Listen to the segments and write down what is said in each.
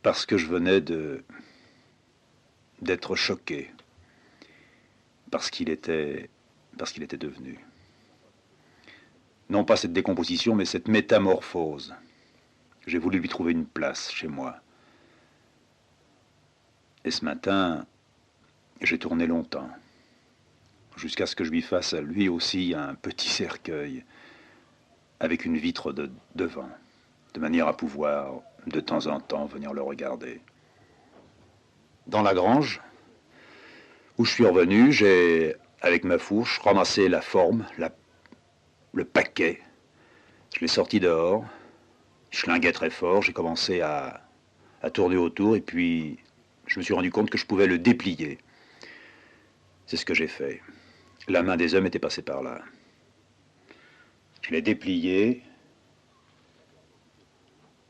Parce que je venais d'être choqué parce parce qu'il était devenu. Non pas cette décomposition, mais cette métamorphose. J'ai voulu lui trouver une place chez moi. Et ce matin, j'ai tourné longtemps, jusqu'à ce que je lui fasse à lui aussi un petit cercueil avec une vitre devant, de manière à pouvoir, de temps en temps, venir le regarder. Dans la grange, où je suis revenu, j'ai, avec ma fourche, ramassé la forme, le paquet. Je l'ai sorti dehors, je schlinguais très fort, j'ai commencé à tourner autour, et puis je me suis rendu compte que je pouvais le déplier. C'est ce que j'ai fait. La main des hommes était passée par là. Je l'ai déplié,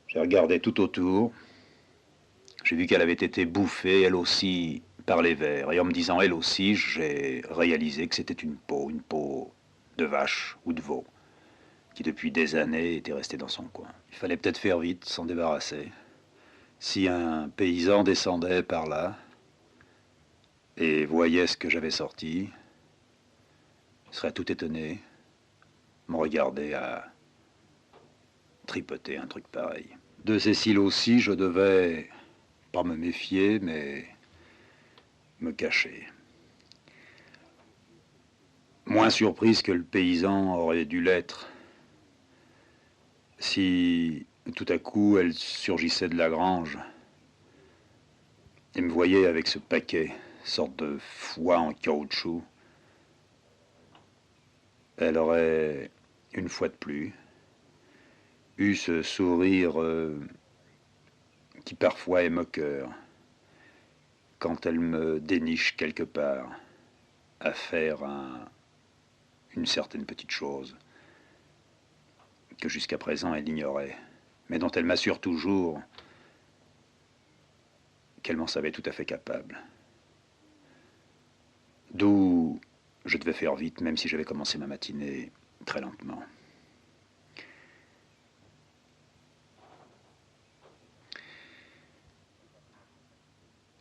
j'ai regardé tout autour, j'ai vu qu'elle avait été bouffée, elle aussi, par les vers. Et en me disant elle aussi, j'ai réalisé que c'était une peau de vache ou de veau, qui depuis des années était restée dans son coin. Il fallait peut-être faire vite, s'en débarrasser. Si un paysan descendait par là et voyait ce que j'avais sorti, il serait tout étonné, me regarder à tripoter un truc pareil. De Cécile aussi, je devais pas me méfier, mais me cacher. Moins surprise que le paysan aurait dû l'être si tout à coup elle surgissait de la grange et me voyait avec ce paquet, sorte de foie en caoutchouc. Elle aurait, une fois de plus, eu ce sourire qui parfois est moqueur quand elle me déniche quelque part à faire une certaine petite chose que jusqu'à présent elle ignorait, mais dont elle m'assure toujours qu'elle m'en savait tout à fait capable. D'où je devais faire vite, même si j'avais commencé ma matinée très lentement.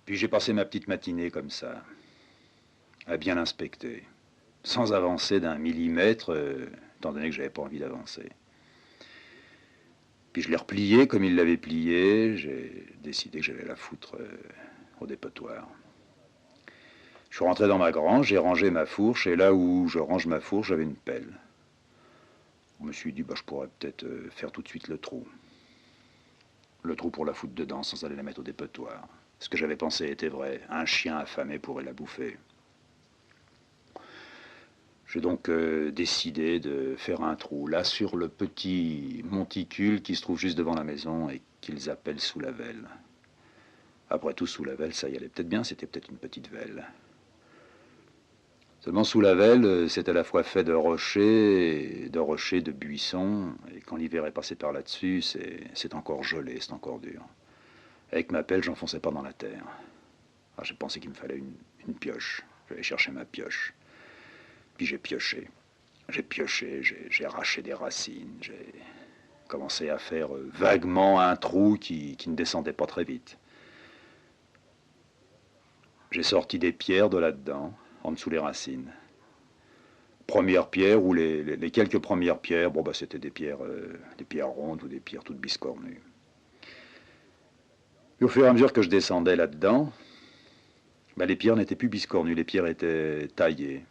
Puis j'ai passé ma petite matinée comme ça, à bien l'inspecter, sans avancer d'un millimètre, étant donné que j'avais pas envie d'avancer. Puis je l'ai replié comme il l'avait plié, j'ai décidé que j'allais la foutre au dépotoir. Je suis rentré dans ma grange, j'ai rangé ma fourche, et là où je range ma fourche, j'avais une pelle. Je me suis dit, bah, je pourrais peut-être faire tout de suite le trou. Le trou pour la foutre dedans sans aller la mettre au dépotoir. Ce que j'avais pensé était vrai, un chien affamé pourrait la bouffer. J'ai donc décidé de faire un trou là sur le petit monticule qui se trouve juste devant la maison et qu'ils appellent sous la velle. Après tout, sous la velle, ça y allait peut-être bien, c'était peut-être une petite velle. Seulement sous la velle, c'est à la fois fait de rochers, de buissons, et quand l'hiver est passé par là-dessus, c'est encore gelé, c'est encore dur. Avec ma pelle, j'enfonçais pas dans la terre. Alors j'ai pensé qu'il me fallait une pioche. J'allais chercher ma pioche. Puis j'ai pioché. J'ai arraché des racines, j'ai commencé à faire vaguement un trou qui ne descendait pas très vite. J'ai sorti des pierres de là-dedans, en dessous les racines. Première pierre, ou les quelques premières pierres, bon bah c'était des pierres rondes ou des pierres toutes biscornues. Et au fur et à mesure que je descendais là-dedans, bah, les pierres n'étaient plus biscornues, les pierres étaient taillées,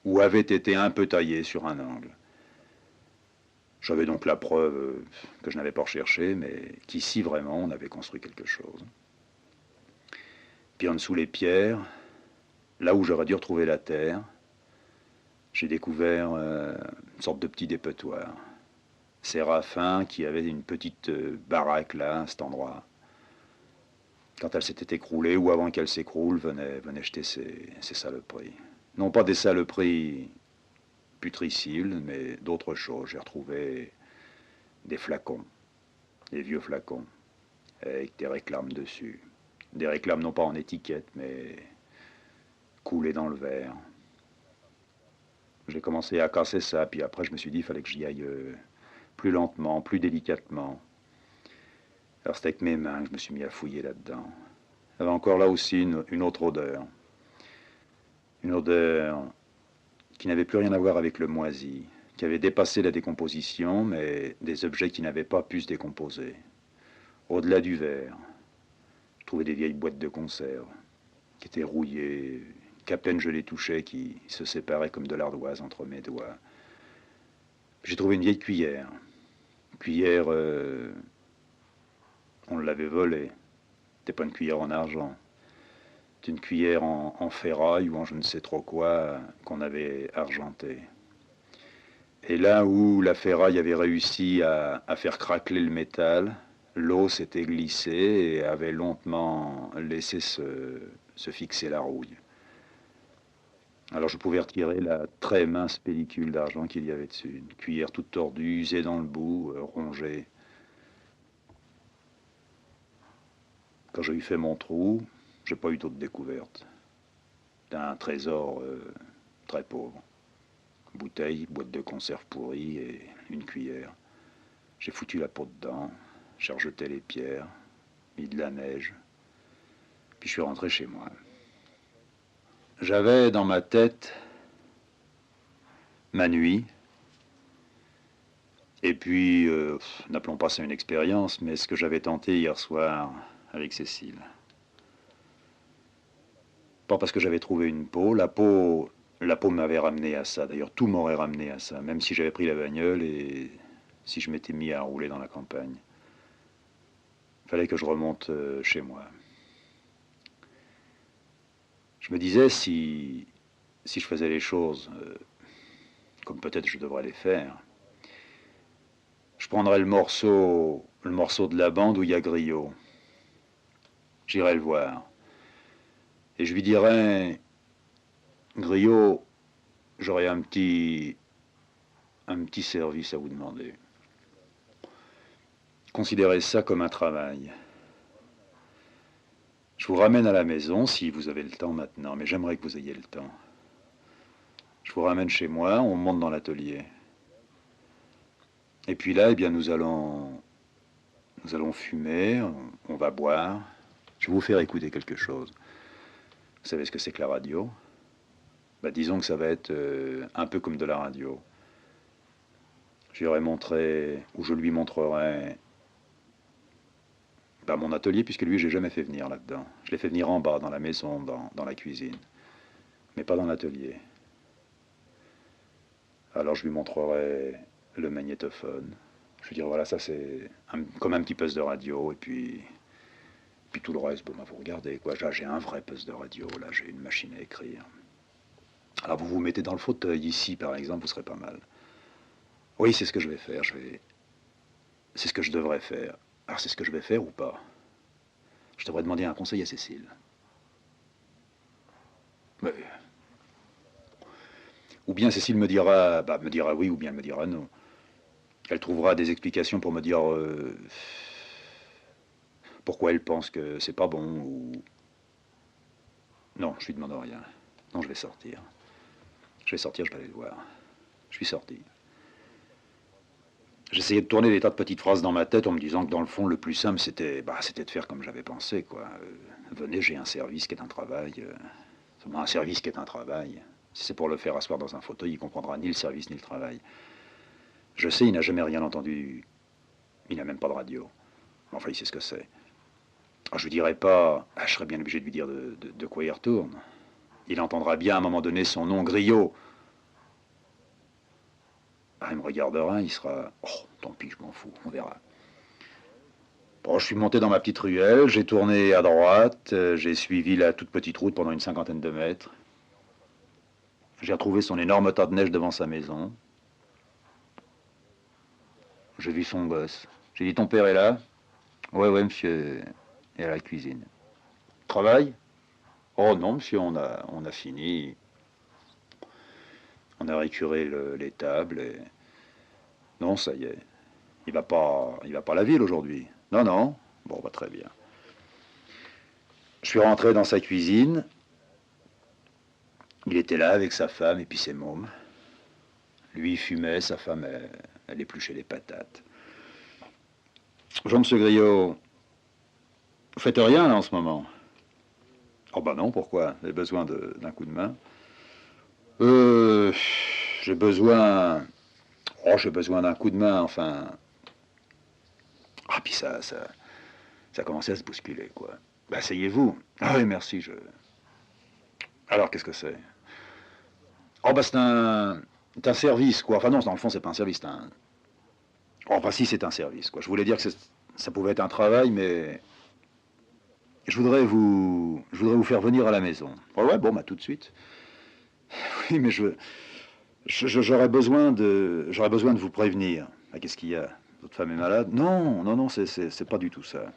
ou avaient été un peu taillées sur un angle. J'avais donc la preuve que je n'avais pas recherché, mais qu'ici vraiment on avait construit quelque chose. Puis en dessous les pierres, là où j'aurais dû retrouver la terre, j'ai découvert une sorte de petit dépotoir. Séraphin qui avait une petite baraque là, à cet endroit. Quand elle s'était écroulée, ou avant qu'elle s'écroule, venait jeter ses saloperies. Non pas des saloperies putriciles, mais d'autres choses. J'ai retrouvé des flacons, des vieux flacons, avec des réclames dessus. Des réclames non pas en étiquette, mais coulées dans le verre. J'ai commencé à casser ça, puis après je me suis dit qu'il fallait que j'y aille plus lentement, plus délicatement. Alors c'était avec mes mains que je me suis mis à fouiller là-dedans. Il y avait encore là aussi une autre odeur. Une odeur qui n'avait plus rien à voir avec le moisi, qui avait dépassé la décomposition, mais des objets qui n'avaient pas pu se décomposer. Au-delà du verre, je trouvais des vieilles boîtes de conserve qui étaient rouillées, qu'à peine je les touchais, qui se séparaient comme de l'ardoise entre mes doigts. J'ai trouvé une vieille cuillère. Cuillère, on l'avait volée. C'était pas une cuillère en argent. C'était une cuillère en ferraille ou en je ne sais trop quoi qu'on avait argentée. Et là où la ferraille avait réussi à faire craqueler le métal, l'eau s'était glissée et avait lentement laissé se fixer la rouille. Alors je pouvais retirer la très mince pellicule d'argent qu'il y avait dessus. Une cuillère toute tordue, usée dans le bout, rongée. Quand j'ai eu fait mon trou, j'ai pas eu d'autres découvertes. C'était un trésor très pauvre. Bouteille, boîte de conserve pourrie et une cuillère. J'ai foutu la peau dedans, j'ai rejeté les pierres, mis de la neige, puis je suis rentré chez moi. J'avais dans ma tête ma nuit, et puis, n'appelons pas ça une expérience, mais ce que j'avais tenté hier soir avec Cécile. Pas parce que j'avais trouvé une peau, la peau m'avait ramené à ça, d'ailleurs tout m'aurait ramené à ça, même si j'avais pris la bagnole et si je m'étais mis à rouler dans la campagne. Il fallait que je remonte chez moi. Je me disais, si je faisais les choses comme peut-être je devrais les faire, je prendrais le morceau de la bande où il y a Griot. J'irai le voir. Et je lui dirais, Griot, j'aurais un petit service à vous demander. Considérez ça comme un travail. Je vous ramène à la maison si vous avez le temps maintenant, mais j'aimerais que vous ayez le temps. Je vous ramène chez moi, on monte dans l'atelier. Et puis là, eh bien, nous allons fumer, on va boire. Je vais vous faire écouter quelque chose. Vous savez ce que c'est que la radio? Bah, disons que ça va être un peu comme de la radio. Je lui montrerai bah, mon atelier, puisque lui, j'ai jamais fait venir là-dedans. Je l'ai fait venir en bas, dans la maison, dans la cuisine, mais pas dans l'atelier. Alors je lui montrerai le magnétophone. Je lui dirai, voilà, ça c'est comme un petit poste de radio, et puis tout le reste, bon, bah, vous regardez, quoi. Là, j'ai un vrai poste de radio, là, j'ai une machine à écrire. Alors vous vous mettez dans le fauteuil, ici, par exemple, vous serez pas mal. Oui, c'est ce que je vais faire, c'est ce que je devrais faire. Alors c'est ce que je vais faire ou pas? Je devrais demander un conseil à Cécile. Mais... Ou bien Cécile me dira oui, ou bien elle me dira non. Elle trouvera des explications pour me dire pourquoi elle pense que c'est pas bon, ou... Non, je lui demande rien. Non, je vais sortir. Je vais sortir, je vais aller le voir. Je suis sorti. J'essayais de tourner des tas de petites phrases dans ma tête en me disant que dans le fond, le plus simple, c'était de faire comme j'avais pensé, quoi. Venez, j'ai un service qui est un travail. Un service qui est un travail. Si c'est pour le faire asseoir dans un fauteuil, il comprendra ni le service ni le travail. Je sais, il n'a jamais rien entendu. Il n'a même pas de radio. Enfin, il sait ce que c'est. Je lui dirai pas... je serais bien obligé de lui dire de quoi il retourne. Il entendra bien à un moment donné son nom, Griot. Il me regardera, il sera... Oh, tant pis, je m'en fous, on verra. Bon, je suis monté dans ma petite ruelle, j'ai tourné à droite, j'ai suivi la toute petite route pendant une 50aine de mètres. J'ai retrouvé son énorme tas de neige devant sa maison. J'ai vu son gosse. J'ai dit, ton père est là? Ouais, monsieur, est à la cuisine. Travail? Oh non, monsieur, on a fini. On a récuré les tables et... Non, ça y est. Il va pas à la ville aujourd'hui. Non, non. Bon, bah très bien. Je suis rentré dans sa cuisine. Il était là avec sa femme et puis ses mômes. Lui, il fumait, sa femme, elle épluchait les patates. Bonjour, monsieur Griot. Vous faites rien, là, en ce moment? Oh, bah non, pourquoi? Vous avez besoin d'un coup de main? Euh... J'ai besoin... Oh, j'ai besoin d'un coup de main, enfin... Ah, puis ça a commencé à se bousculer, quoi. Bah, asseyez-vous. Ah oui, merci, je... Alors, qu'est-ce que c'est? Oh, bah, c'est un service, quoi. Enfin, non, dans le fond, c'est pas un service, c'est un... Oh, bah, si, c'est un service, quoi. Je voulais dire que ça pouvait être un travail, mais... Je voudrais vous faire venir à la maison. Oh, ouais, bon, bah, tout de suite. Oui, mais j'aurais besoin de vous prévenir. Ah, qu'est-ce qu'il y a? Votre femme est malade? Non, non, non, c'est pas du tout ça.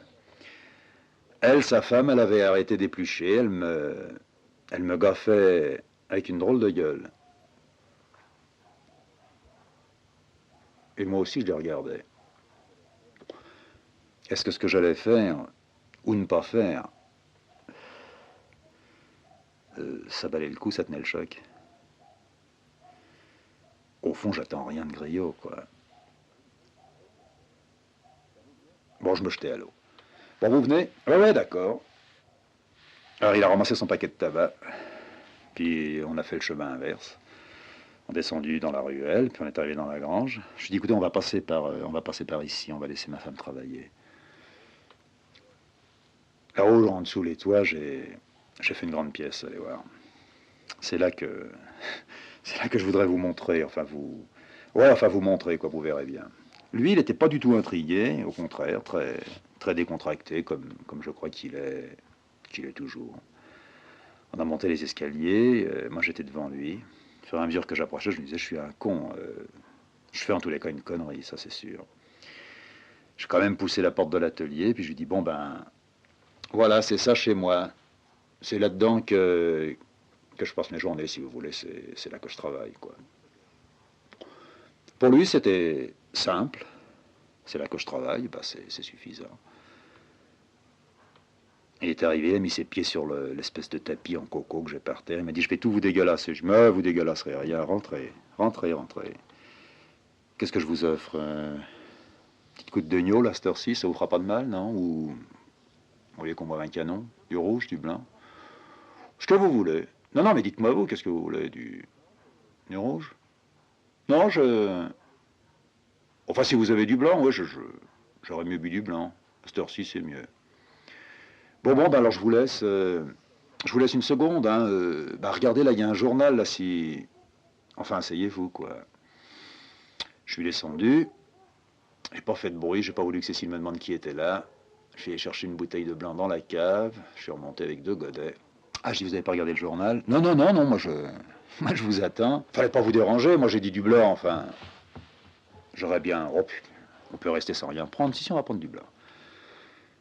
Elle, sa femme, elle avait arrêté d'éplucher, elle me gaffait avec une drôle de gueule. Et moi aussi, je les regardais. Est-ce que ce que j'allais faire, ou ne pas faire, ça valait le coup, ça tenait le choc? Au fond, j'attends rien de griot, quoi. Bon, je me jetais à l'eau. Bon, vous venez? Ouais, ouais, d'accord. Alors, il a ramassé son paquet de tabac, puis on a fait le chemin inverse. On est descendu dans la ruelle, puis on est arrivé dans la grange. Je lui ai dit, écoutez, on va passer par ici, on va laisser ma femme travailler. Là-haut, en dessous les toits, j'ai fait une grande pièce, allez voir. C'est là que, c'est là que je voudrais vous montrer, enfin vous montrer, quoi, vous verrez bien. Lui, il n'était pas du tout intrigué, au contraire, très, très décontracté, comme je crois qu'il est toujours. On a monté les escaliers, moi j'étais devant lui. Au fur et à mesure que j'approchais, je me disais, je suis un con. Je fais en tous les cas une connerie, ça c'est sûr. J'ai quand même poussé la porte de l'atelier, puis je lui dis, bon ben, voilà, c'est ça chez moi. C'est là-dedans que je passe mes journées, si vous voulez, c'est là que je travaille, quoi. Pour lui, c'était simple. C'est là que je travaille, bah c'est suffisant. Il est arrivé, il a mis ses pieds sur l'espèce de tapis en coco que j'ai par terre. Il m'a dit, je vais tout vous dégueulasser. Je dis, mais vous dégueulasserez rien, rentrez, rentrez, rentrez. Qu'est-ce que je vous offre? Petite goutte de gnôle à cette heure-ci, ça vous fera pas de mal, non? Ou vous voulez qu'on boive un canon? Du rouge, du blanc? Ce que vous voulez. Non, non, mais dites-moi vous, qu'est-ce que vous voulez? Du rouge? Non, Enfin, si vous avez du blanc, ouais, j'aurais mieux bu du blanc. À cette heure-ci, c'est mieux. Bon, bon, ben alors je vous laisse une seconde, hein. Bah, regardez, là, il y a un journal, là, si... Enfin, asseyez-vous, quoi. Je suis descendu, j'ai pas fait de bruit, j'ai pas voulu que Cécile me demande qui était là. Je suis allé chercher une bouteille de blanc dans la cave, je suis remonté avec 2 godets. Ah, je dis, vous avez pas regardé le journal? Non, non, non, non, moi je vous attends. Fallait pas vous déranger, moi j'ai dit du blanc, enfin... J'aurais bien... Oh, on peut rester sans rien prendre, si on va prendre du blanc.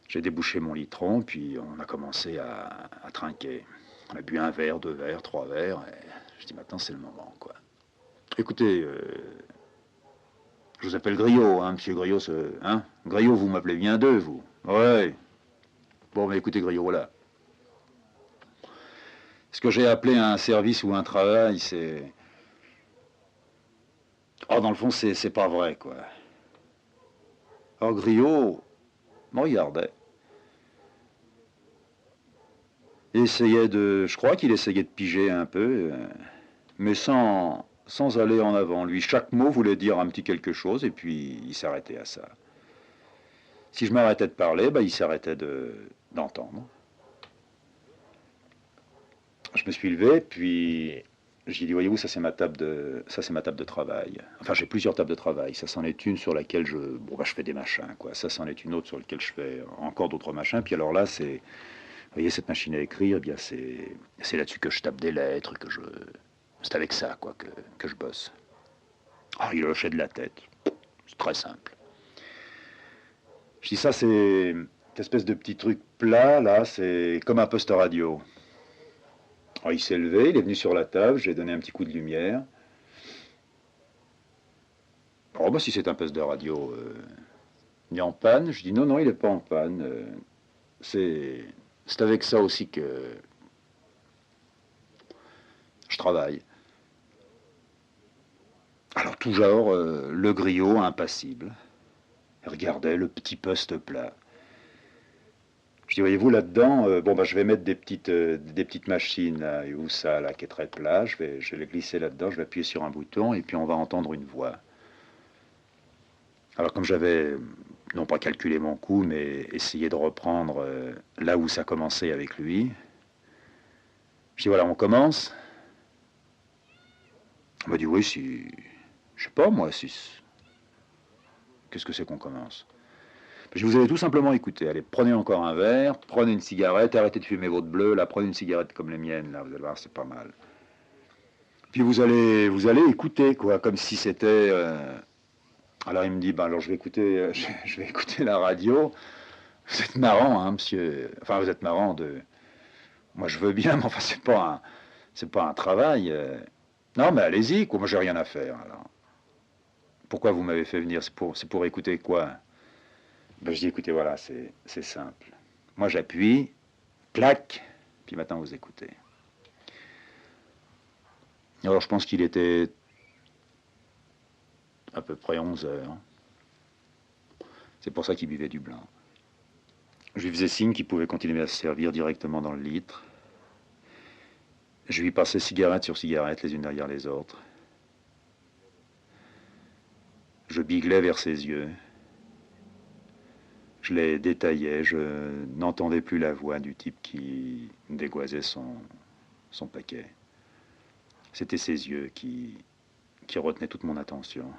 J'ai débouché mon litron, puis on a commencé à trinquer. On a bu un verre, 2 verres, 3 verres, et je dis maintenant c'est le moment, quoi. Écoutez, je vous appelle Griot, hein, monsieur Griot, hein? Griot, vous m'appelez bien d'eux, vous. Ouais. Bon, mais écoutez, Griot, voilà. Ce que j'ai appelé un service ou un travail, c'est... Oh, dans le fond, c'est pas vrai, quoi. Alors, Griot me regardait. Il essayait de... Je crois qu'il essayait de piger un peu, mais sans aller en avant. Lui, chaque mot voulait dire un petit quelque chose, et puis il s'arrêtait à ça. Si je m'arrêtais de parler, bah, il s'arrêtait d'entendre. Je me suis levé, puis j'ai dit, voyez-vous, ça c'est ma table de travail. Enfin, j'ai plusieurs tables de travail. Ça, c'en est une sur laquelle je fais des machins, quoi. Ça, c'en est une autre sur laquelle je fais encore d'autres machins. Puis alors là, vous voyez, cette machine à écrire, eh bien, c'est là-dessus que je tape des lettres, c'est avec ça, quoi, que je bosse. Ah, il hochait de la tête. C'est très simple. Je dis, ça, cette espèce de petit truc plat, là, c'est comme un poste radio. Alors, il s'est levé, il est venu sur la table, j'ai donné un petit coup de lumière. Oh, bah, si c'est un poste de radio, il est en panne. Je dis, non, non, il n'est pas en panne. C'est avec ça aussi que je travaille. Alors, tout genre, le griot impassible. Il regardait le petit poste plat. Je dis, voyez-vous, là-dedans, bon, bah, je vais mettre des petites machines, là, et où ça, là, qui est très plat. Je vais les glisser là-dedans, je vais appuyer sur un bouton, et puis on va entendre une voix. Alors, comme j'avais, non pas calculé mon coup, mais essayé de reprendre là où ça commençait avec lui, je dis, voilà, on commence. On m'a dit, oui, si, je sais pas, moi, si, qu'est-ce que c'est qu'on commence? Je vous avais tout simplement écouté. Allez, prenez encore un verre, prenez une cigarette, arrêtez de fumer votre bleu, là, prenez une cigarette comme les miennes, là, vous allez voir, c'est pas mal. Puis vous allez écouter, quoi, comme si c'était. Alors il me dit, bah alors je vais écouter, je vais écouter la radio. Vous êtes marrant, hein, monsieur. Enfin, vous êtes marrant de. Moi, je veux bien, mais enfin, c'est pas un travail. Non, mais allez-y, quoi. Moi, j'ai rien à faire. Alors, pourquoi vous m'avez fait venir? C'est pour écouter quoi? Ben, je dis, écoutez, voilà, c'est simple. Moi, j'appuie, clac, puis maintenant vous écoutez. Alors, je pense qu'il était à peu près 11 heures. C'est pour ça qu'il buvait du blanc. Je lui faisais signe qu'il pouvait continuer à se servir directement dans le litre. Je lui passais cigarette sur cigarette, les unes derrière les autres. Je biglais vers ses yeux. Je les détaillais, je n'entendais plus la voix du type qui dégoisait son paquet. C'était ses yeux qui retenaient toute mon attention.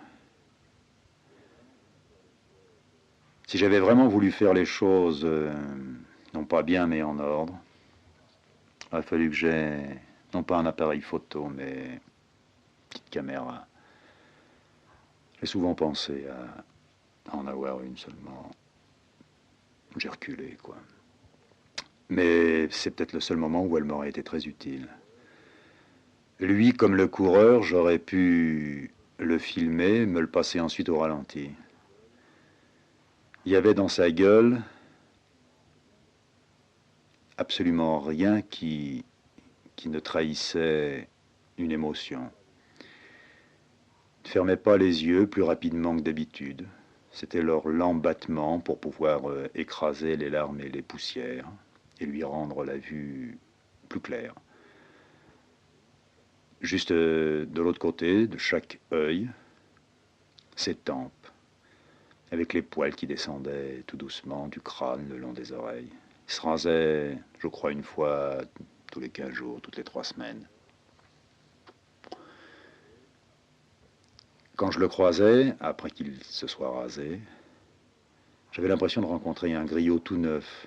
Si j'avais vraiment voulu faire les choses, non pas bien, mais en ordre, il aurait fallu que j'aie, non pas un appareil photo, mais une petite caméra. J'ai souvent pensé à en avoir une seulement. J'ai reculé, quoi. Mais c'est peut-être le seul moment où elle m'aurait été très utile. Lui, comme le coureur, j'aurais pu le filmer, me le passer ensuite au ralenti. Il y avait dans sa gueule absolument rien qui ne trahissait une émotion. Il ne fermait pas les yeux plus rapidement que d'habitude. C'était leur lent battement pour pouvoir écraser les larmes et les poussières et lui rendre la vue plus claire. Juste de l'autre côté, de chaque œil, ses tempes, avec les poils qui descendaient tout doucement du crâne le long des oreilles. Il se rasait, je crois, une fois tous les 15 jours, toutes les 3 semaines. Quand je le croisais, après qu'il se soit rasé, j'avais l'impression de rencontrer un griot tout neuf.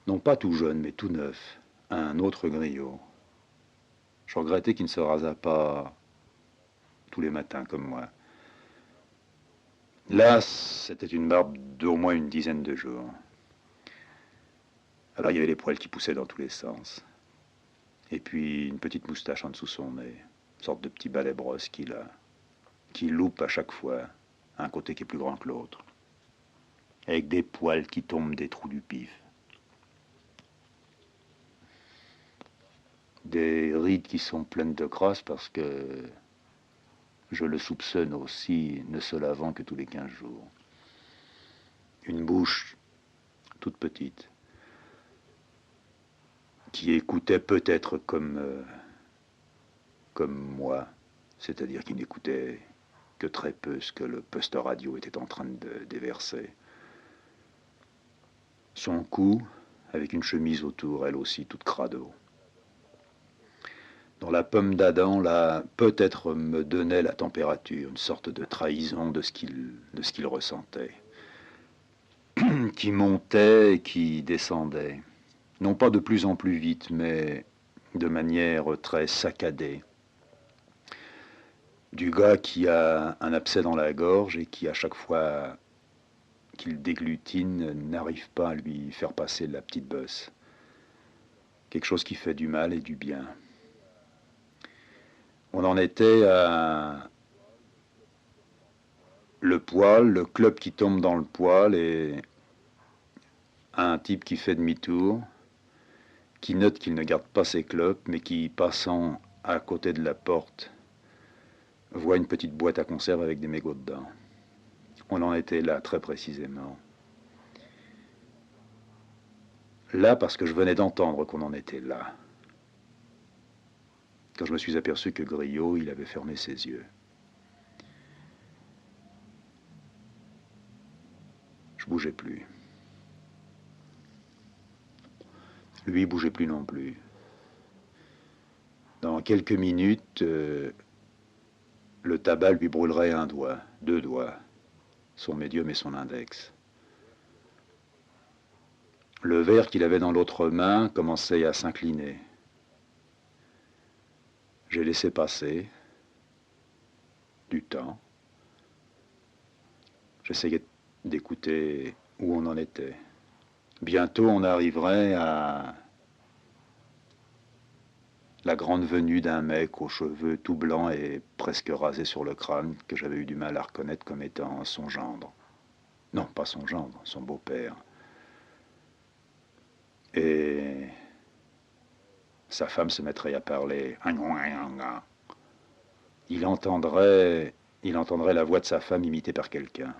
Non pas tout jeune, mais tout neuf. Un autre griot. Je regrettais qu'il ne se rasât pas tous les matins comme moi. Là, c'était une barbe d'au moins une dizaine de jours. Alors il y avait les poils qui poussaient dans tous les sens. Et puis une petite moustache en dessous son nez. Une sorte de petit balai brosse qui loupe à chaque fois un côté qui est plus grand que l'autre. Avec des poils qui tombent des trous du pif. Des rides qui sont pleines de crasse parce que je le soupçonne aussi ne se lavant que tous les 15 jours. Une bouche toute petite qui écoutait peut-être comme moi, c'est-à-dire qui n'écoutait que très peu ce que le poste radio était en train de déverser. Son cou, avec une chemise autour, elle aussi toute crado. Dont la pomme d'Adam, là, peut-être me donnait la température, une sorte de trahison de ce qu'il ressentait. Qui montait et qui descendait. Non pas de plus en plus vite, mais de manière très saccadée. Du gars qui a un abcès dans la gorge et qui, à chaque fois qu'il déglutine, n'arrive pas à lui faire passer la petite bosse. Quelque chose qui fait du mal et du bien. On en était à le poil, le club qui tombe dans le poil et un type qui fait demi-tour, qui note qu'il ne garde pas ses clopes, mais qui, passant à côté de la porte, voit une petite boîte à conserve avec des mégots dedans. On en était là très précisément. Là, parce que je venais d'entendre qu'on en était là. Quand je me suis aperçu que Griot, il avait fermé ses yeux. Je bougeais plus. Lui bougeait plus non plus. Dans quelques minutes, le tabac lui brûlerait un doigt, 2 doigts, son médium et son index. Le verre qu'il avait dans l'autre main commençait à s'incliner. J'ai laissé passer du temps. J'essayais d'écouter où on en était. Bientôt, on arriverait à la grande venue d'un mec aux cheveux tout blancs et presque rasés sur le crâne, que j'avais eu du mal à reconnaître comme étant son gendre. Non, pas son gendre, son beau-père. Et sa femme se mettrait à parler. Il entendrait la voix de sa femme imitée par quelqu'un.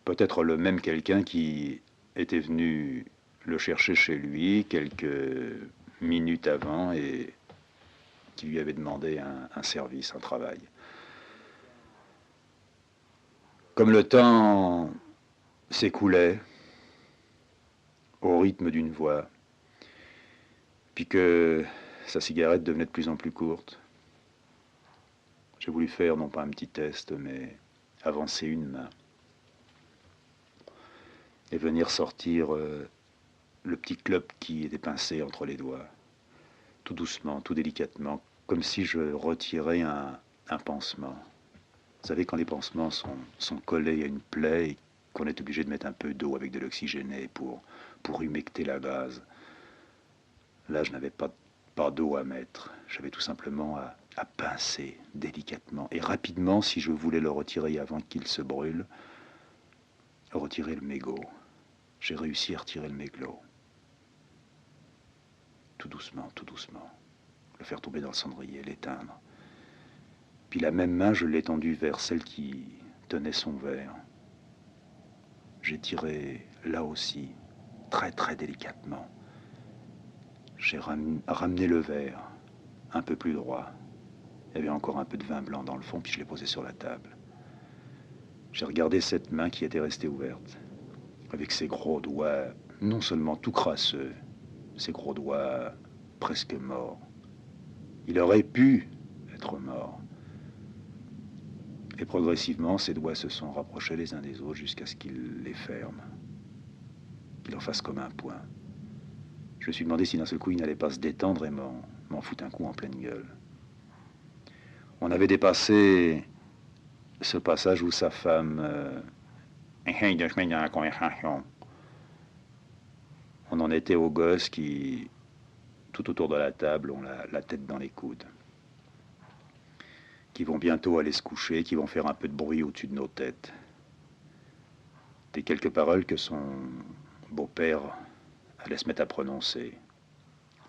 Peut-être le même quelqu'un qui était venu le chercher chez lui quelques minutes avant et qui lui avait demandé un service, un travail. Comme le temps s'écoulait au rythme d'une voix, puis que sa cigarette devenait de plus en plus courte, j'ai voulu faire non pas un petit test, mais avancer une main et venir sortir le petit clope qui était pincé entre les doigts, tout doucement, tout délicatement, comme si je retirais un pansement. Vous savez, quand les pansements sont collés à une plaie et qu'on est obligé de mettre un peu d'eau avec de l'oxygéné pour humecter la base. Là, je n'avais pas d'eau à mettre. J'avais tout simplement à pincer délicatement et rapidement, si je voulais le retirer avant qu'il se brûle, retirer le mégot. J'ai réussi à retirer le mégot. Tout doucement, le faire tomber dans le cendrier, l'éteindre. Puis la même main, je l'ai tendue vers celle qui tenait son verre. J'ai tiré là aussi, très très délicatement. J'ai ramené le verre un peu plus droit. Il y avait encore un peu de vin blanc dans le fond, puis je l'ai posé sur la table. J'ai regardé cette main qui était restée ouverte, avec ses gros doigts, non seulement tout crasseux, ses gros doigts presque morts. Il aurait pu être mort. Et progressivement, ses doigts se sont rapprochés les uns des autres jusqu'à ce qu'il les ferme, qu'il en fasse comme un poing. Je me suis demandé si d'un seul coup il n'allait pas se détendre et m'en foutre un coup en pleine gueule. On avait dépassé ce passage où sa femme essaye de se mettre dans la conversation. On en était aux gosses qui, tout autour de la table, ont la tête dans les coudes, qui vont bientôt aller se coucher, qui vont faire un peu de bruit au-dessus de nos têtes. Des quelques paroles que son beau-père allait se mettre à prononcer.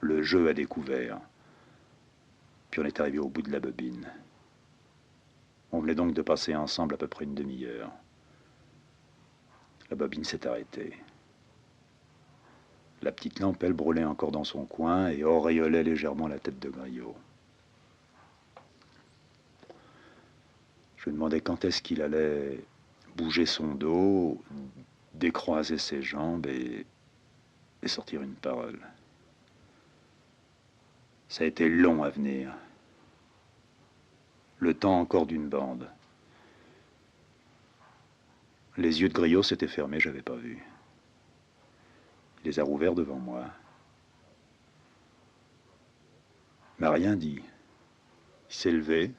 Le jeu a découvert. Puis on est arrivé au bout de la bobine. On venait donc de passer ensemble à peu près une demi-heure. La bobine s'est arrêtée. La petite lampe, elle, brûlait encore dans son coin et auréolait légèrement la tête de Griot. Je me demandais quand est-ce qu'il allait bouger son dos, décroiser ses jambes et sortir une parole. Ça a été long à venir. Le temps encore d'une bande. Les yeux de Griot s'étaient fermés, j'avais pas vu. Il les a rouverts devant moi. Il m'a rien dit. Il s'est levé,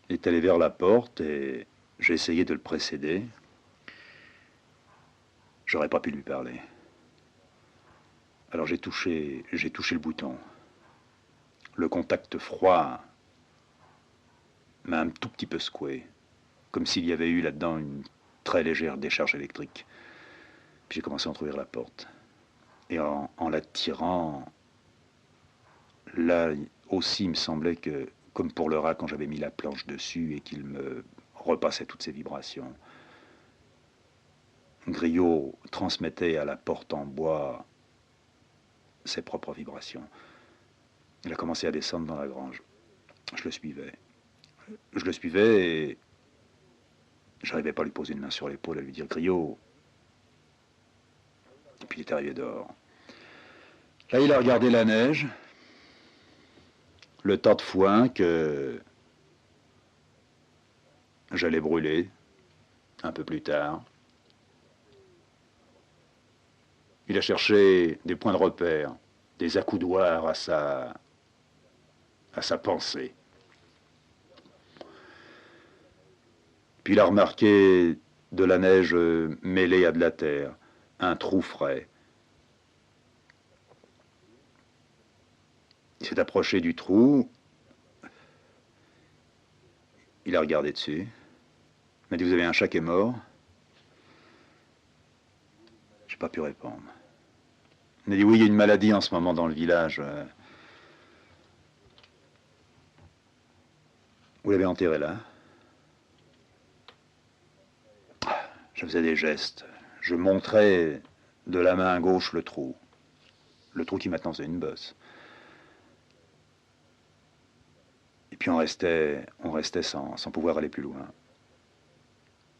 est allé vers la porte et j'ai essayé de le précéder. J'aurais pas pu lui parler. Alors j'ai touché le bouton. Le contact froid m'a un tout petit peu secoué, comme s'il y avait eu là-dedans une très légère décharge électrique. Puis j'ai commencé à entrouvrir la porte. Et en la tirant, là aussi il me semblait que, comme pour le rat quand j'avais mis la planche dessus et qu'il me repassait toutes ces vibrations, Griot transmettait à la porte en bois ses propres vibrations. Il a commencé à descendre dans la grange. Je le suivais. Je le suivais et j'arrivais pas à lui poser une main sur l'épaule, à lui dire Griot. Et puis il est arrivé dehors. Là, il a regardé la neige, le tas de foin que j'allais brûler un peu plus tard. Il a cherché des points de repère, des accoudoirs à sa pensée. Puis il a remarqué de la neige mêlée à de la terre, un trou frais. Il s'est approché du trou, il a regardé dessus. Il m'a dit, vous avez un chat qui est mort? J'ai pas pu répondre. Il m'a dit, oui, il y a une maladie en ce moment dans le village. Vous l'avez enterré là? Je faisais des gestes. Je montrais de la main gauche le trou. Le trou qui maintenant faisait une bosse. Et puis on restait sans pouvoir aller plus loin.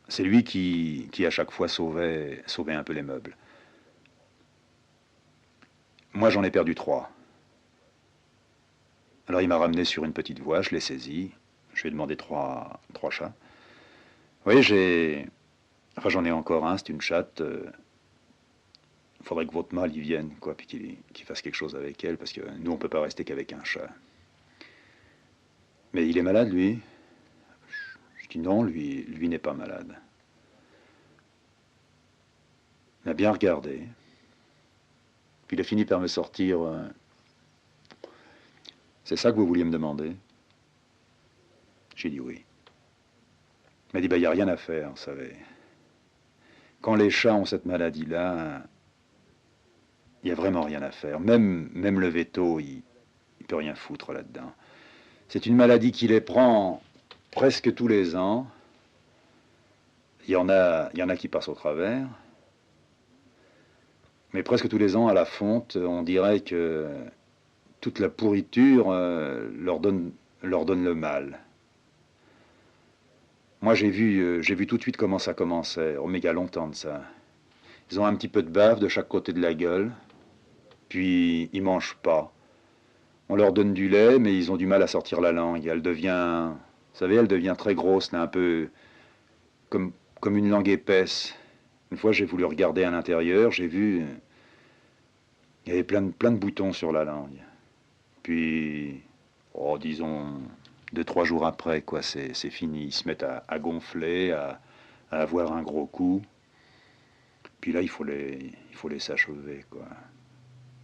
C'est lui qui à chaque fois sauvait un peu les meubles. Moi j'en ai perdu 3. Alors il m'a ramené sur une petite voie, je l'ai saisi. Je lui ai demandé trois chats. Oui, j'en ai encore un, c'est une chatte. Il faudrait que votre mâle y vienne, quoi, puis qu'il fasse quelque chose avec elle, parce que nous, on peut pas rester qu'avec un chat. Mais il est malade, lui? Je dis non, lui n'est pas malade. Il a bien regardé. Puis il a fini par me sortir. C'est ça que vous vouliez me demander? J'ai dit oui. Il m'a dit, il n'y a rien à faire, vous savez. Quand les chats ont cette maladie-là, il n'y a vraiment rien à faire. Même le veto, il peut rien foutre là-dedans. C'est une maladie qui les prend presque tous les ans. Il y en a qui passent au travers. Mais presque tous les ans, à la fonte, on dirait que toute la pourriture leur donne le mal. Moi, j'ai vu tout de suite comment ça commençait, méga longtemps de ça. Ils ont un petit peu de bave de chaque côté de la gueule, puis ils mangent pas. On leur donne du lait, mais ils ont du mal à sortir la langue. Elle devient, vous savez, elle devient très grosse, là, un peu comme une langue épaisse. Une fois, j'ai voulu regarder à l'intérieur, j'ai vu, il y avait plein de boutons sur la langue. Puis, oh, disons, 2-3 jours après, quoi, c'est fini. Ils se mettent à gonfler, à avoir un gros coup. Puis là, il faut les s'achever, quoi.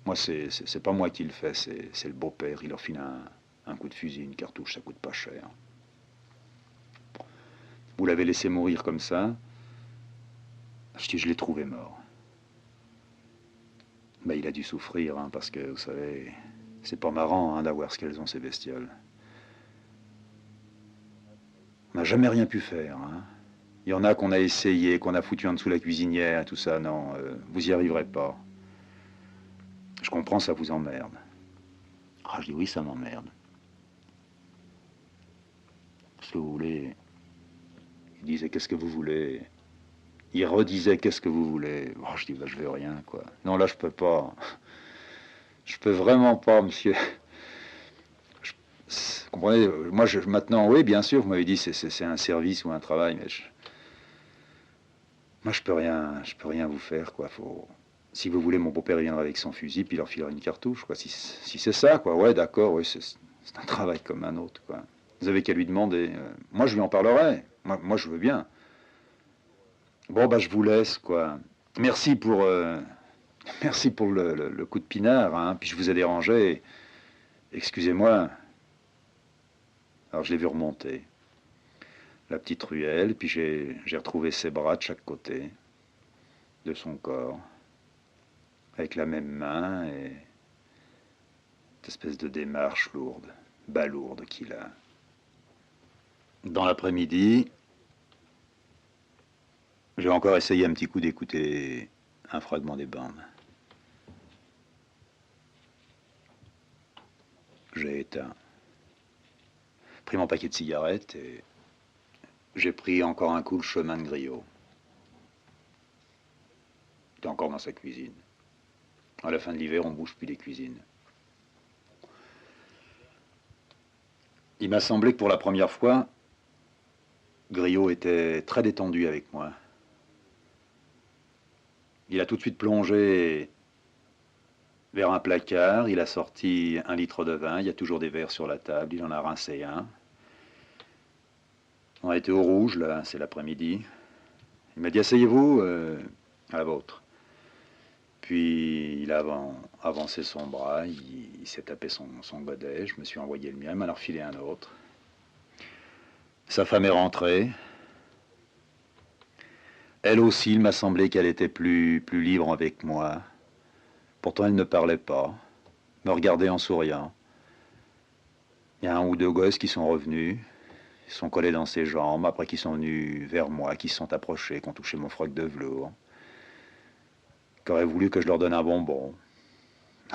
Moi, c'est pas moi qui le fais, c'est le beau-père. Il leur file un coup de fusil, une cartouche, ça coûte pas cher. Vous l'avez laissé mourir comme ça. Je l'ai trouvé mort. Ben, il a dû souffrir, hein, parce que, vous savez, c'est pas marrant, hein, d'avoir ce qu'elles ont, ces bestioles. On n'a jamais rien pu faire, hein. Il y en a qu'on a essayé, qu'on a foutu en dessous la cuisinière, tout ça. Non, vous y arriverez pas. Je comprends, ça vous emmerde. Ah, je dis oui, ça m'emmerde. Qu'est-ce que vous voulez? Il disait, qu'est-ce que vous voulez? Il redisait, qu'est-ce que vous voulez? Oh, je dis, bah, je veux rien, quoi. Non, là, je peux pas. Je peux vraiment pas, monsieur. Je, vous comprenez? Moi, maintenant, oui, bien sûr, vous m'avez dit, c'est un service ou un travail, mais moi, je peux rien vous faire, quoi. Si vous voulez, mon beau-père viendra avec son fusil, puis il leur filera une cartouche, quoi. Si c'est ça, quoi, ouais, d'accord, oui, c'est un travail comme un autre, quoi. Vous avez qu'à lui demander. Moi, je lui en parlerai. Moi, je veux bien. Bon, bah, je vous laisse, quoi. Merci pour, merci pour le coup de pinard, hein. Puis je vous ai dérangé. Excusez-moi. Alors, je l'ai vu remonter. La petite ruelle, puis j'ai retrouvé ses bras de chaque côté de son corps, avec la même main et cette espèce de démarche lourde, balourde qu'il a. Dans l'après-midi, J'ai encore essayé un petit coup d'écouter un fragment des bandes. J'ai éteint, pris mon paquet de cigarettes et j'ai pris encore un coup le chemin de Griot. Il était encore dans sa cuisine. À la fin de l'hiver, on ne bouge plus des cuisines. Il m'a semblé que pour la première fois, Griot était très détendu avec moi. Il a tout de suite plongé vers un placard, il a sorti 1 litre de vin, il y a toujours des verres sur la table, il en a rincé un. On a été au rouge, là, c'est l'après-midi. Il m'a dit, asseyez-vous à la vôtre. Puis il a avancé son bras, il s'est tapé son godet, je me suis envoyé le mien, il m'en a refilé un autre. Sa femme est rentrée. Elle aussi, il m'a semblé qu'elle était plus libre avec moi. Pourtant, elle ne parlait pas, me regardait en souriant. Il y a 1 ou 2 gosses qui sont revenus, ils sont collés dans ses jambes, après qu'ils sont venus vers moi, qui se sont approchés, qui ont touché mon froc de velours, qui auraient voulu que je leur donne un bonbon.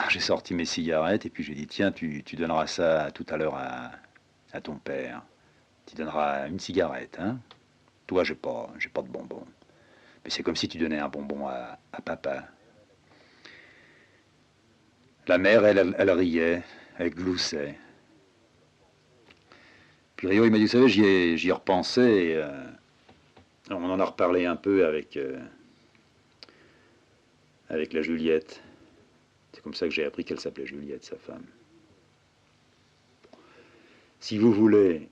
J'ai sorti mes cigarettes et puis j'ai dit, tiens, tu donneras ça tout à l'heure à ton père. Tu donneras une cigarette, hein. Toi, j'ai pas de bonbon. Mais c'est comme si tu donnais un bonbon à papa. La mère, elle riait, elle gloussait. Puis Rio, il m'a dit, vous savez, j'y ai repensé et on en a reparlé un peu avec la Juliette. C'est comme ça que j'ai appris qu'elle s'appelait Juliette, sa femme. Si vous voulez,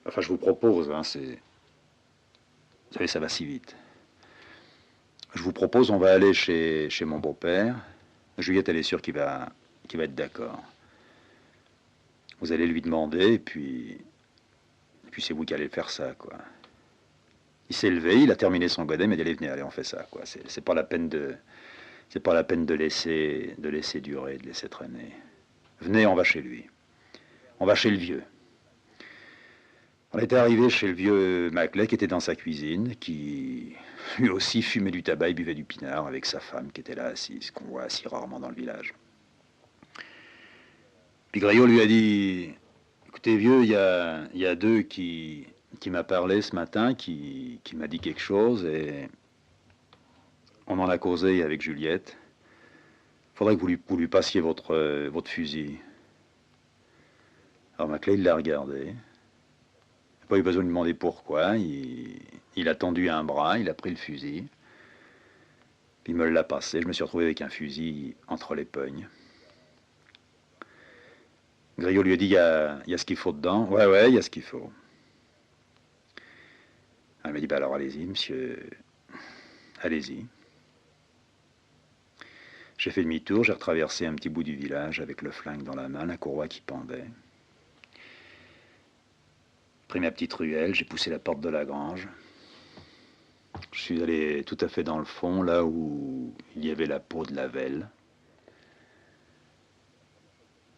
enfin je vous propose, hein, vous savez, ça va si vite. Je vous propose, on va aller chez mon beau-père. Juliette, elle est sûre qu'il va être d'accord. Vous allez lui demander, et puis c'est vous qui allez faire ça, quoi. Il s'est levé, il a terminé son godet, mais il dit, allez, on fait ça, quoi. C'est pas la peine de laisser durer, de laisser traîner. Venez, on va chez lui. On va chez le vieux. On était arrivé chez le vieux Maclay qui était dans sa cuisine, qui lui aussi fumait du tabac et buvait du pinard avec sa femme qui était là assise, qu'on voit si rarement dans le village. Puis Griot lui a dit, écoutez vieux, il y a 2 qui m'a parlé ce matin, qui m'a dit quelque chose et on en a causé avec Juliette. Il faudrait que vous lui passiez votre fusil. Alors Maclay, il l'a regardé. Il n'a pas eu besoin de lui demander pourquoi. Il a tendu un bras, il a pris le fusil. Puis il me l'a passé. Je me suis retrouvé avec un fusil entre les pognes. Griot lui a dit, il y a ce qu'il faut dedans. Ouais, il y a ce qu'il faut. Elle m'a dit, bah alors allez-y, monsieur. Allez-y. J'ai fait demi-tour, j'ai retraversé un petit bout du village avec le flingue dans la main, la courroie qui pendait. J'ai pris ma petite ruelle, j'ai poussé la porte de la grange. Je suis allé tout à fait dans le fond, là où il y avait la peau de la velle.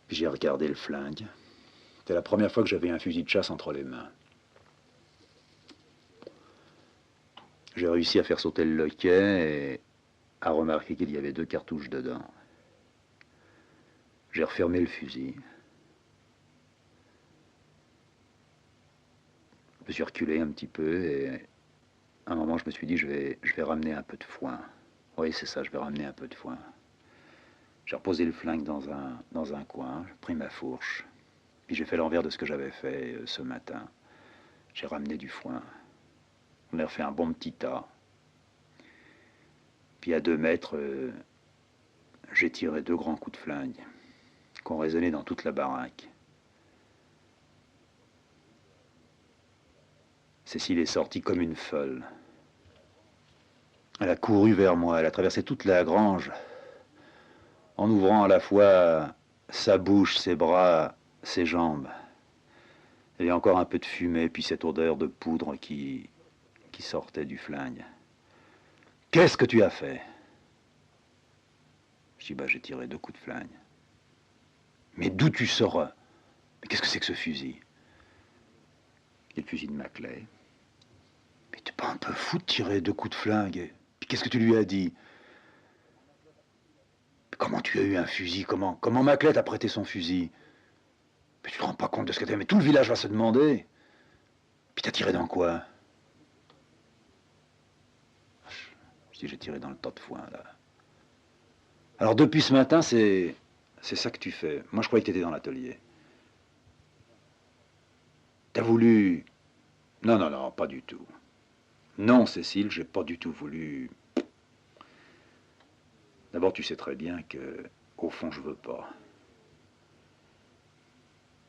Puis j'ai regardé le flingue. C'était la première fois que j'avais un fusil de chasse entre les mains. J'ai réussi à faire sauter le loquet et à remarquer qu'il y avait 2 cartouches dedans. J'ai refermé le fusil. Je me suis reculé un petit peu et à un moment je me suis dit je vais ramener un peu de foin. Oui, c'est ça, je vais ramener un peu de foin. J'ai reposé le flingue dans un coin, j'ai pris ma fourche, puis j'ai fait l'envers de ce que j'avais fait ce matin. J'ai ramené du foin. On a refait un bon petit tas. Puis à 2 mètres, j'ai tiré 2 grands coups de flingue qui ont résonné dans toute la baraque. Cécile est sortie comme une folle. Elle a couru vers moi, elle a traversé toute la grange, en ouvrant à la fois sa bouche, ses bras, ses jambes. Il y avait encore un peu de fumée, puis cette odeur de poudre qui sortait du flingue. « Qu'est-ce que tu as fait ?» Je dis, bah j'ai tiré 2 coups de flingue. « Mais d'où tu sors? Mais qu'est-ce que c'est que ce fusil ?» « C'est le fusil de Maclay. »« Mais pas un peu fou de tirer 2 coups de flingue? Puis qu'est-ce que tu lui as dit? Comment tu as eu un fusil? Comment Maclay t'a prêté son fusil? Mais tu te rends pas compte de ce que t'as... Mais tout le village va se demander. Puis t'as tiré dans quoi? Je dis, j'ai tiré dans le tas de foin, là. Alors depuis ce matin, c'est ça que tu fais. Moi, je croyais que t'étais dans l'atelier. T'as voulu... Non, non, non, pas du tout. Non, Cécile, j'ai pas du tout voulu... D'abord, tu sais très bien que, au fond, je veux pas.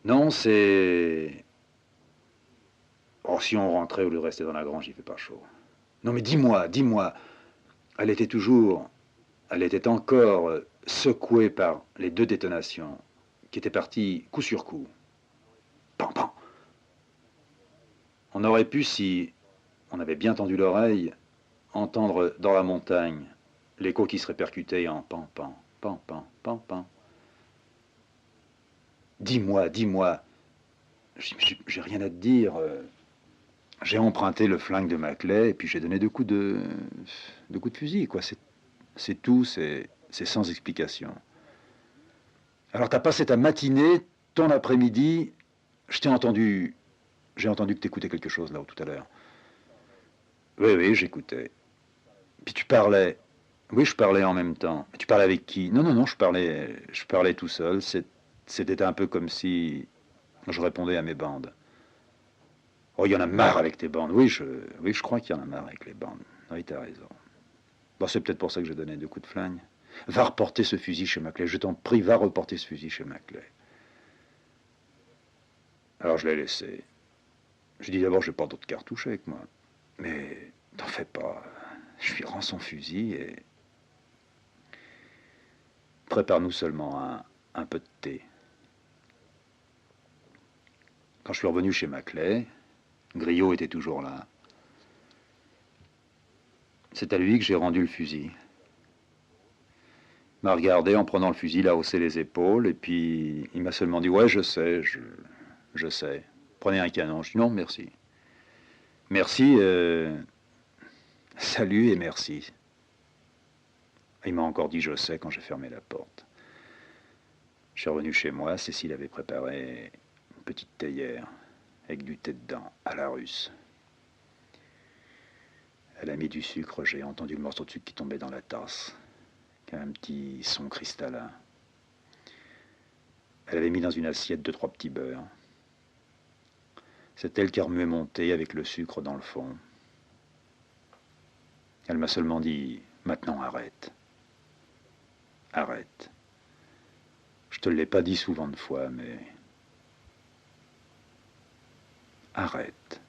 Non, c'est... Oh, si on rentrait au lieu de rester dans la grange, il fait pas chaud. Non, mais dis-moi. Elle était toujours... Elle était encore secouée par les 2 détonations qui étaient parties coup sur coup. Pan, pan. On aurait pu, si on avait bien tendu l'oreille, entendre dans la montagne l'écho qui se répercutait en pan, pan, pan, pan, pan, pan. Dis-moi. J'ai rien à te dire. J'ai emprunté le flingue de Maclay et puis j'ai donné 2 coups de fusil, quoi. C'est tout, c'est sans explication. Alors t'as passé ta matinée, ton après-midi, j'ai entendu que t'écoutais quelque chose là tout à l'heure. Oui, j'écoutais. Puis tu parlais. Oui, je parlais en même temps. Tu parlais avec qui? Non, je parlais tout seul. C'était un peu comme si je répondais à mes bandes. Oh, il y en a marre avec tes bandes. Oui, je crois qu'il y en a marre avec les bandes. Oui, t'as raison. Bon, c'est peut-être pour ça que j'ai donné 2 coups de flingue. Va reporter ce fusil chez Maclay. Je t'en prie, va reporter ce fusil chez Maclay. Alors je l'ai laissé. Je dis d'abord, j'ai pas d'autres cartouches avec moi. Mais t'en fais pas. Je lui rends son fusil et prépare-nous seulement un peu de thé. Quand je suis revenu chez Maclay, Griot était toujours là. C'est à lui que j'ai rendu le fusil. Il m'a regardé en prenant le fusil, il a haussé les épaules, et puis il m'a seulement dit « Ouais, je sais. Prenez un canon. » Je dis « Non, merci. » Merci, salut et merci. Il m'a encore dit « Je sais » quand j'ai fermé la porte. Je suis revenu chez moi, Cécile avait préparé une petite théière avec du thé dedans, à la russe. Elle a mis du sucre, j'ai entendu le morceau de sucre qui tombait dans la tasse, qui a un petit son cristallin. Elle avait mis dans une assiette 2, 3 petits beurres. C'est elle qui a remué mon thé avec le sucre dans le fond. Elle m'a seulement dit « Maintenant arrête. Arrête. » Je te l'ai pas dit souvent de fois, mais... Arrête.